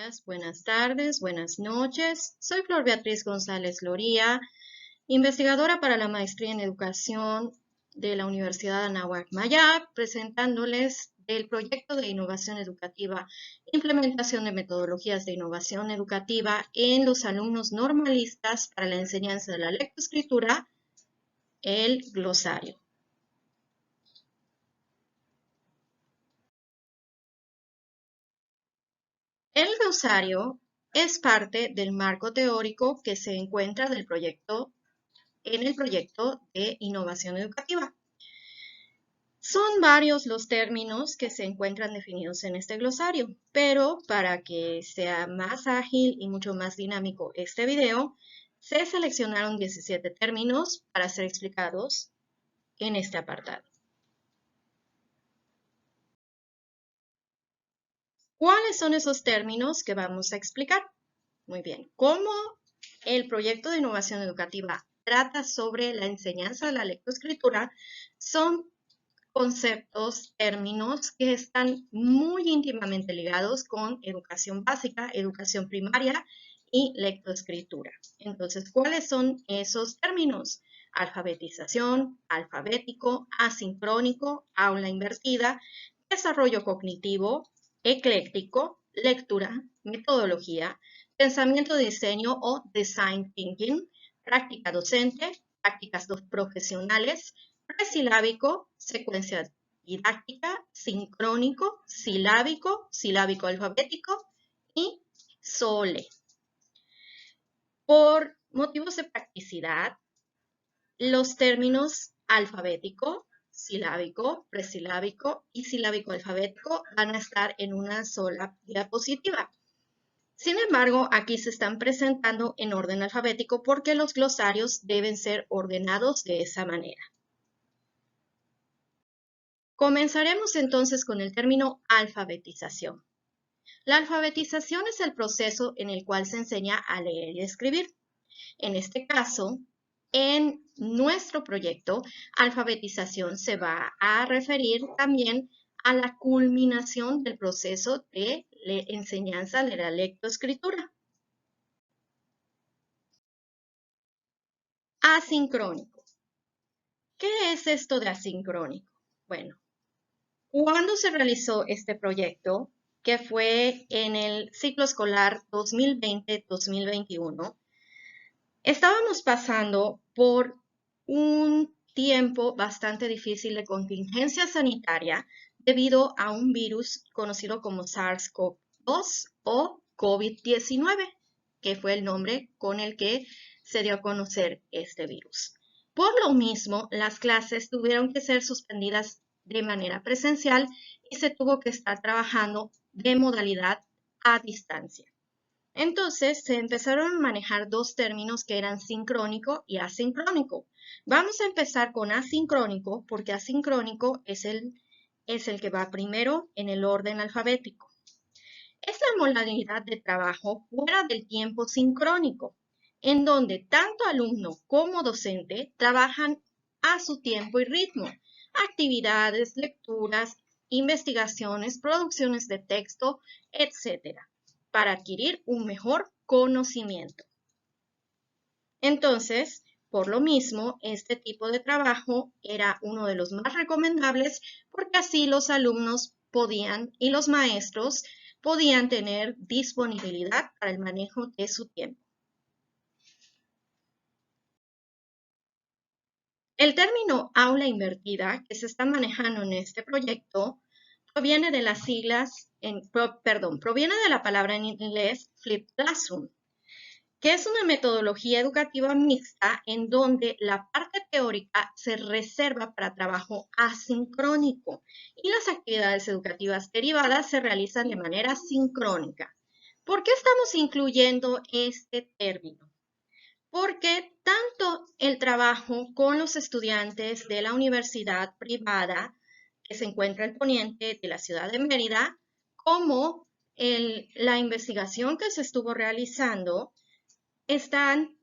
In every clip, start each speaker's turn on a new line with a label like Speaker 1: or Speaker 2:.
Speaker 1: días, buenas tardes, buenas noches. Soy Flor Beatriz González Loría, investigadora para la maestría en educación de la Universidad Anáhuac Maya, presentándoles el proyecto de innovación educativa, implementación de metodologías de innovación educativa en los alumnos normalistas para la enseñanza de la lectoescritura, el glosario. El glosario es parte del marco teórico que se encuentra en el proyecto de innovación educativa. Son varios los términos que se encuentran definidos en este glosario, pero para que sea más ágil y mucho más dinámico este video, se seleccionaron 17 términos para ser explicados en este apartado. ¿Cuáles son esos términos que vamos a explicar? Muy bien, ¿cómo el proyecto de innovación educativa trata sobre la enseñanza de la lectoescritura? Son conceptos, términos que están muy íntimamente ligados con educación básica, educación primaria y lectoescritura. Entonces, ¿cuáles son esos términos? Alfabetización, alfabético, asincrónico, aula invertida, desarrollo cognitivo, ecléctico, lectura, metodología, pensamiento de diseño o design thinking, práctica docente, prácticas profesionales, presilábico, secuencia didáctica, sincrónico, silábico, silábico alfabético y SOLE. Por motivos de practicidad, los términos alfabético, silábico, presilábico y silábico alfabético van a estar en una sola diapositiva. Sin embargo, aquí se están presentando en orden alfabético porque los glosarios deben ser ordenados de esa manera. Comenzaremos entonces con el término alfabetización. La alfabetización es el proceso en el cual se enseña a leer y escribir. En este caso, en nuestro proyecto, alfabetización se va a referir también a la culminación del proceso de enseñanza de la lectoescritura. Asincrónico. ¿Qué es esto de asincrónico? Bueno, cuando se realizó este proyecto, que fue en el ciclo escolar 2020-2021, estábamos pasando por un tiempo bastante difícil de contingencia sanitaria debido a un virus conocido como SARS-CoV-2 o COVID-19, que fue el nombre con el que se dio a conocer este virus. Por lo mismo, las clases tuvieron que ser suspendidas de manera presencial y se tuvo que estar trabajando de modalidad a distancia. Entonces se empezaron a manejar dos términos que eran sincrónico y asincrónico. Vamos a empezar con asincrónico porque asincrónico es el que va primero en el orden alfabético. Es la modalidad de trabajo fuera del tiempo sincrónico, en donde tanto alumno como docente trabajan a su tiempo y ritmo. Actividades, lecturas, investigaciones, producciones de texto, etc., para adquirir un mejor conocimiento. Entonces, por lo mismo, este tipo de trabajo era uno de los más recomendables porque así los alumnos podían y los maestros podían tener disponibilidad para el manejo de su tiempo. El término aula invertida que se está manejando en este proyecto proviene de las siglas, proviene de la palabra en inglés Flipped Classroom, que es una metodología educativa mixta en donde la parte teórica se reserva para trabajo asincrónico y las actividades educativas derivadas se realizan de manera sincrónica. ¿Por qué estamos incluyendo este término? Porque tanto el trabajo con los estudiantes de la universidad privada que se encuentra al poniente de la ciudad de Mérida, como la investigación que se estuvo realizando, están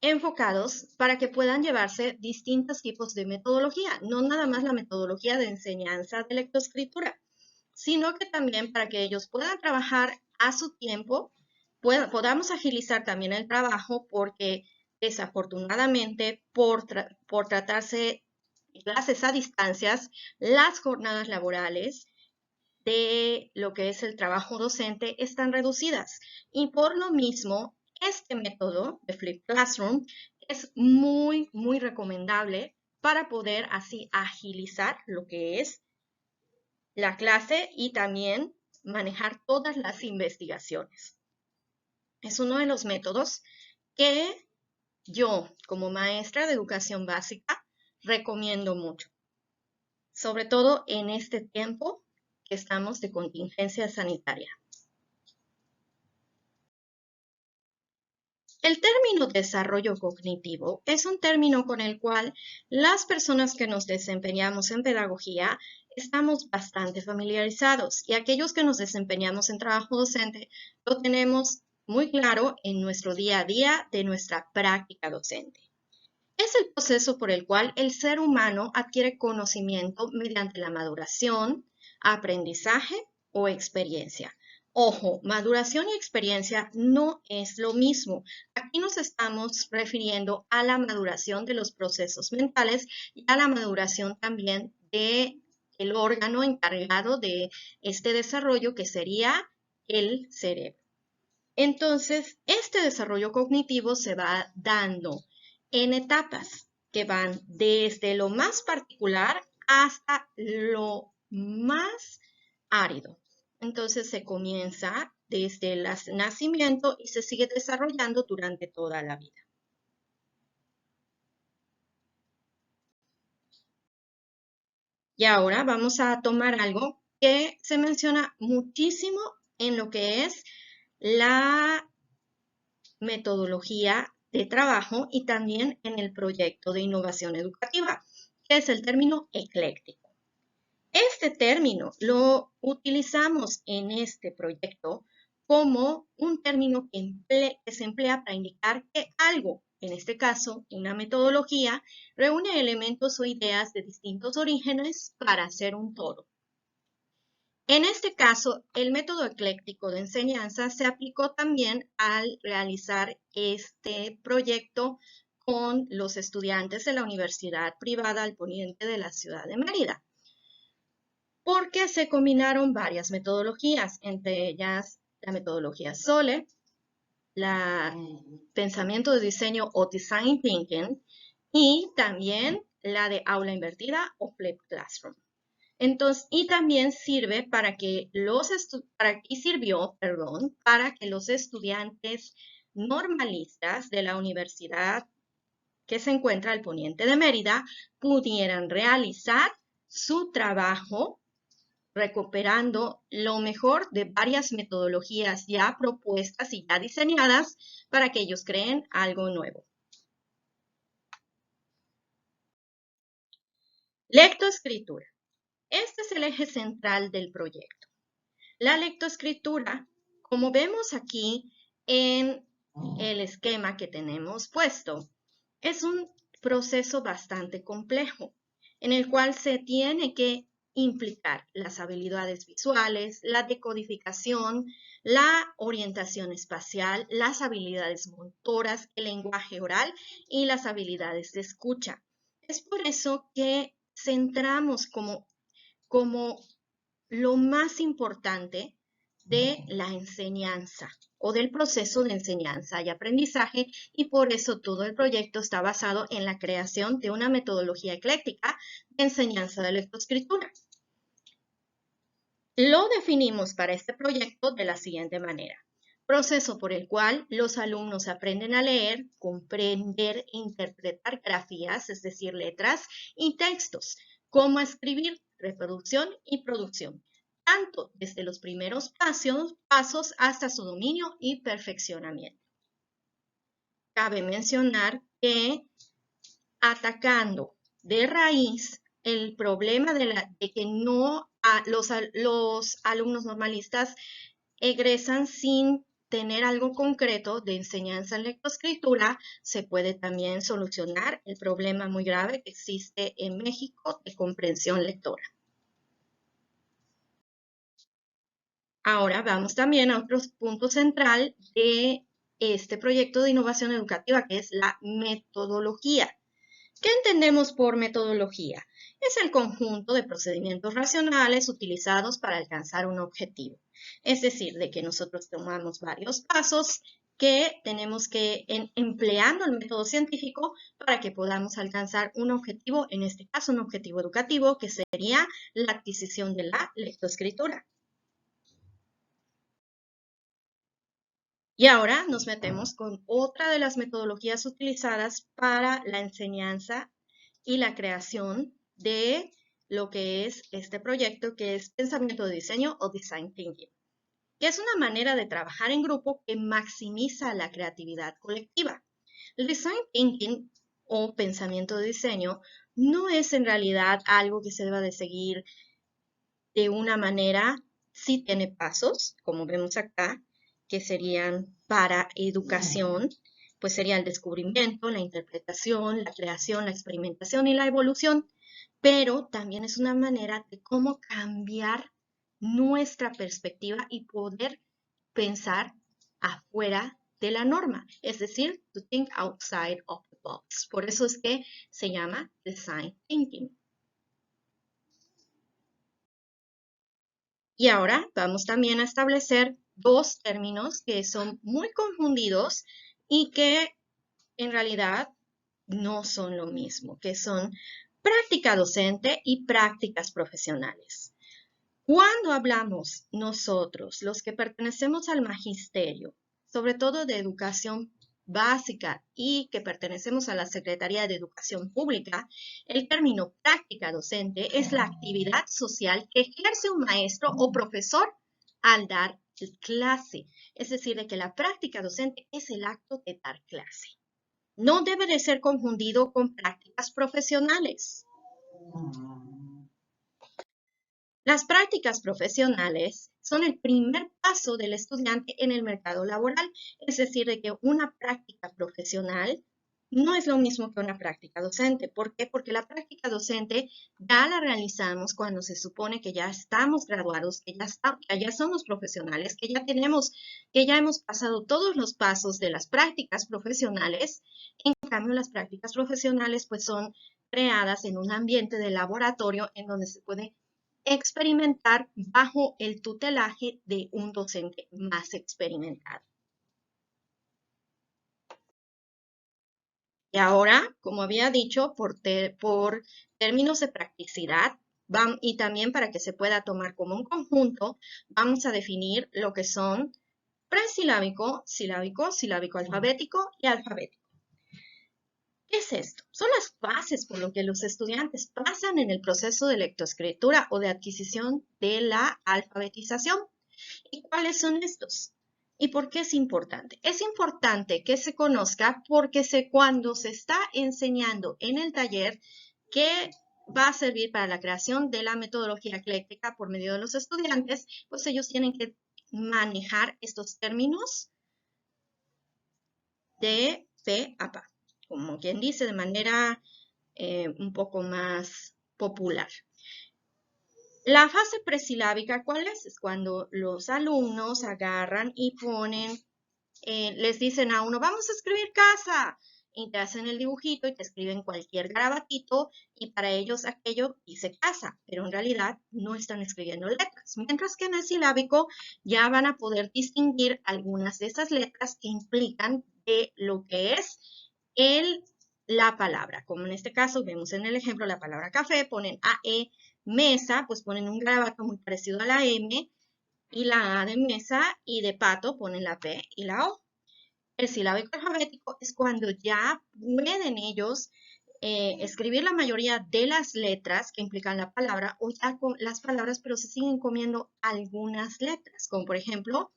Speaker 1: enfocados para que puedan llevarse distintos tipos de metodología, no nada más la metodología de enseñanza de lectoescritura, sino que también para que ellos puedan trabajar a su tiempo, podamos agilizar también el trabajo, porque desafortunadamente por tratarse de clases a distancias, las jornadas laborales de lo que es el trabajo docente están reducidas. Y por lo mismo, este método de Flip Classroom es muy recomendable para poder así agilizar lo que es la clase y también manejar todas las investigaciones. Es uno de los métodos que yo, como maestra de educación básica, recomiendo mucho, sobre todo en este tiempo que estamos de contingencia sanitaria. El término desarrollo cognitivo es un término con el cual las personas que nos desempeñamos en pedagogía estamos bastante familiarizados, y aquellos que nos desempeñamos en trabajo docente lo tenemos muy claro en nuestro día a día de nuestra práctica docente. Es el proceso por el cual el ser humano adquiere conocimiento mediante la maduración, aprendizaje o experiencia. Ojo, maduración y experiencia no es lo mismo. Aquí nos estamos refiriendo a la maduración de los procesos mentales y a la maduración también del órgano encargado de este desarrollo, que sería el cerebro. Entonces, este desarrollo cognitivo se va dando en etapas que van desde lo más particular hasta lo más árido. Entonces, se comienza desde el nacimiento y se sigue desarrollando durante toda la vida. Y ahora vamos a tomar algo que se menciona muchísimo en lo que es la metodología de trabajo y también en el proyecto de innovación educativa, que es el término ecléctico. Este término lo utilizamos en este proyecto como un término que se emplea para indicar que algo, en este caso una metodología, reúne elementos o ideas de distintos orígenes para hacer un todo. En este caso, el método ecléctico de enseñanza se aplicó también al realizar este proyecto con los estudiantes de la Universidad Privada al Poniente de la ciudad de Mérida, porque se combinaron varias metodologías, entre ellas la metodología SOLE, la pensamiento de diseño o Design Thinking, y también la de aula invertida o Flip Classroom. Entonces, y también sirve para que sirvió, para que los estudiantes normalistas de la universidad que se encuentra al poniente de Mérida pudieran realizar su trabajo recuperando lo mejor de varias metodologías ya propuestas y ya diseñadas para que ellos creen algo nuevo. Lectoescritura. Este es el eje central del proyecto. La lectoescritura, como vemos aquí en el esquema que tenemos puesto, es un proceso bastante complejo en el cual se tiene que implicar las habilidades visuales, la decodificación, la orientación espacial, las habilidades motoras, el lenguaje oral y las habilidades de escucha. Es por eso que centramos como lo más importante de la enseñanza o del proceso de enseñanza y aprendizaje, y por eso todo el proyecto está basado en la creación de una metodología ecléctica de enseñanza de lectoescritura. Lo definimos para este proyecto de la siguiente manera: proceso por el cual los alumnos aprenden a leer, comprender e interpretar grafías, es decir, letras y textos, cómo escribir, reproducción y producción, tanto desde los primeros pasos hasta su dominio y perfeccionamiento. Cabe mencionar que atacando de raíz el problema de que los alumnos normalistas egresan sin tener algo concreto de enseñanza en lectoescritura, se puede también solucionar el problema muy grave que existe en México de comprensión lectora. Ahora vamos también a otro punto central de este proyecto de innovación educativa, que es la metodología. ¿Qué entendemos por metodología? Es el conjunto de procedimientos racionales utilizados para alcanzar un objetivo. Es decir, de que nosotros tomamos varios pasos que tenemos que empleando el método científico para que podamos alcanzar un objetivo, en este caso un objetivo educativo, que sería la adquisición de la lectoescritura. Y ahora nos metemos con otra de las metodologías utilizadas para la enseñanza y la creación de lo que es este proyecto, que es pensamiento de diseño o design thinking, que es una manera de trabajar en grupo que maximiza la creatividad colectiva. El design thinking o pensamiento de diseño no es en realidad algo que se deba de seguir de una manera, sí tiene pasos, como vemos acá, que serían para educación, pues sería el descubrimiento, la interpretación, la creación, la experimentación y la evolución, pero también es una manera de cómo cambiar nuestra perspectiva y poder pensar afuera de la norma, es decir, to think outside of the box. Por eso es que se llama design thinking. Y ahora vamos también a establecer dos términos que son muy confundidos y que en realidad no son lo mismo, que son práctica docente y prácticas profesionales. Cuando hablamos nosotros, los que pertenecemos al magisterio, sobre todo de educación básica y que pertenecemos a la Secretaría de Educación Pública, el término práctica docente es la actividad social que ejerce un maestro o profesor al dar clase. Es decir, de que la práctica docente es el acto de dar clase. No debe de ser confundido con prácticas profesionales. Las prácticas profesionales son el primer paso del estudiante en el mercado laboral, es decir, de que una práctica profesional no es lo mismo que una práctica docente. ¿Por qué? Porque la práctica docente ya la realizamos cuando se supone que ya estamos graduados, que ya somos profesionales, que ya hemos pasado todos los pasos de las prácticas profesionales. En cambio, las prácticas profesionales pues son creadas en un ambiente de laboratorio en donde se puede experimentar bajo el tutelaje de un docente más experimentado. Y ahora, como había dicho, por términos de practicidad y también para que se pueda tomar como un conjunto, vamos a definir lo que son presilábico, silábico, silábico alfabético y alfabético. ¿Qué es esto? Son las bases por lo que los estudiantes pasan en el proceso de lectoescritura o de adquisición de la alfabetización. ¿Y cuáles son estos? ¿Y por qué es importante? Es importante que se conozca porque cuando se está enseñando en el taller que va a servir para la creación de la metodología ecléctica por medio de los estudiantes, pues ellos tienen que manejar estos términos de pe a pa, como quien dice, de manera un poco más popular. La fase presilábica, ¿cuál es? Es cuando los alumnos agarran y ponen, les dicen a uno, vamos a escribir casa, y te hacen el dibujito y te escriben cualquier garabatito, y para ellos aquello dice casa, pero en realidad no están escribiendo letras. Mientras que en el silábico ya van a poder distinguir algunas de esas letras que implican de lo que es la palabra. Como en este caso vemos en el ejemplo la palabra café, ponen AE, mesa, pues ponen un garabato muy parecido a la M, y la A de mesa, y de pato ponen la P y la O. El silábico alfabético es cuando ya pueden ellos escribir la mayoría de las letras que implican la palabra o ya con las palabras, pero se siguen comiendo algunas letras, como por ejemplo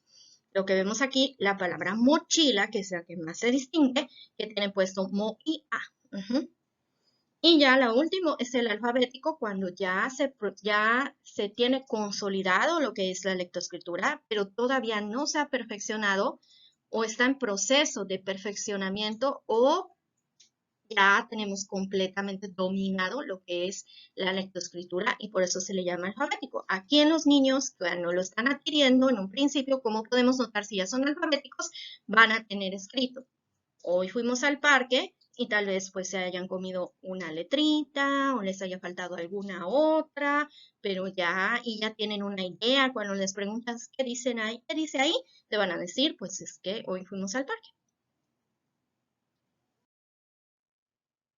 Speaker 1: lo que vemos aquí, la palabra mochila, que es la que más se distingue, que tiene puesto mo y a. Y ya lo último es el alfabético, cuando ya se tiene consolidado lo que es la lectoescritura, pero todavía no se ha perfeccionado o está en proceso de perfeccionamiento o ya tenemos completamente dominado lo que es la lectoescritura y por eso se le llama alfabético. Aquí en los niños que no lo están adquiriendo en un principio, como podemos notar si ya son alfabéticos, van a tener escrito. Hoy fuimos al parque y tal vez pues se hayan comido una letrita o les haya faltado alguna otra, pero ya tienen una idea. Cuando les preguntas qué dicen ahí, qué dice ahí, te van a decir pues es que hoy fuimos al parque.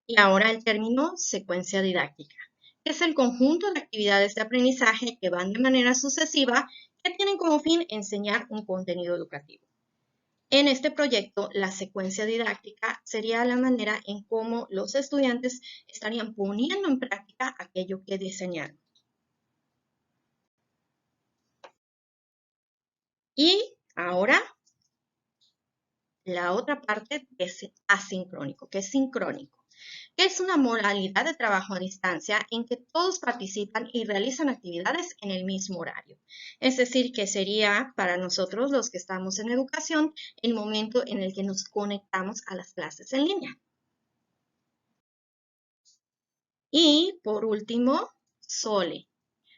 Speaker 1: Y ahora el término secuencia didáctica, que es el conjunto de actividades de aprendizaje que van de manera sucesiva que tienen como fin enseñar un contenido educativo. En este proyecto, la secuencia didáctica sería la manera en cómo los estudiantes estarían poniendo en práctica aquello que diseñaron. Y ahora la otra parte es asincrónico, que es sincrónico, que es una modalidad de trabajo a distancia en que todos participan y realizan actividades en el mismo horario. Es decir, que sería para nosotros los que estamos en educación el momento en el que nos conectamos a las clases en línea. Y por último, SOLE,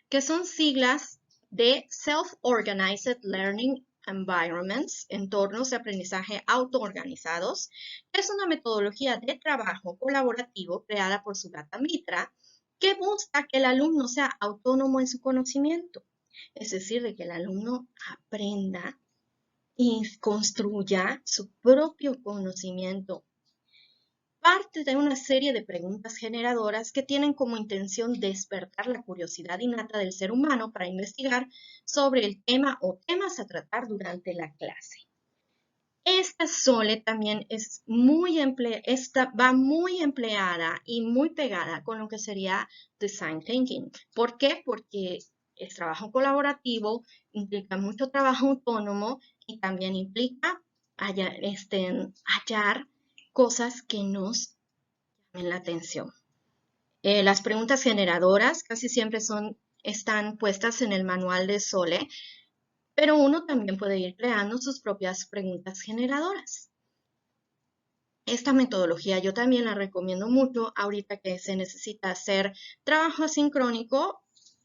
Speaker 1: que son siglas de Self-Organized Learning Environments, entornos de aprendizaje autoorganizados, que es una metodología de trabajo colaborativo creada por Sugata Mitra, que busca que el alumno sea autónomo en su conocimiento, es decir, de que el alumno aprenda y construya su propio conocimiento. Parte de una serie de preguntas generadoras que tienen como intención despertar la curiosidad innata del ser humano para investigar sobre el tema o temas a tratar durante la clase. Esta SOLE también es va muy empleada y muy pegada con lo que sería Design Thinking. ¿Por qué? Porque el trabajo colaborativo implica mucho trabajo autónomo y también implica hallar cosas que nos llamen la atención. Las preguntas generadoras casi siempre están puestas en el manual de SOLE, pero uno también puede ir creando sus propias preguntas generadoras. Esta metodología yo también la recomiendo mucho ahorita que se necesita hacer trabajo asincrónico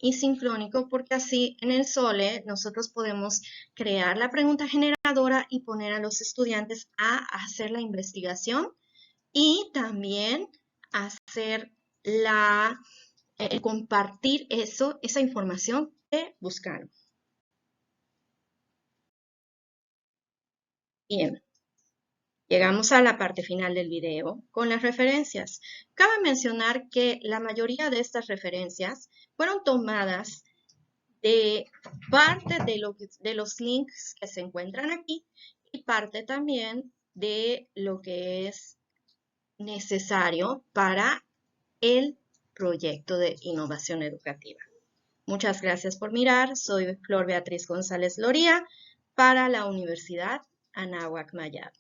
Speaker 1: y sincrónico, porque así en el SOLE nosotros podemos crear la pregunta generadora y poner a los estudiantes a hacer la investigación y también hacer compartir esa información que buscaron. Bien, llegamos a la parte final del video con las referencias. Cabe mencionar que la mayoría de estas referencias fueron tomadas de parte de los links que se encuentran aquí y parte también de lo que es necesario para el proyecto de innovación educativa. Muchas gracias por mirar. Soy Flor Beatriz González Loría para la Universidad Anáhuac Mayab.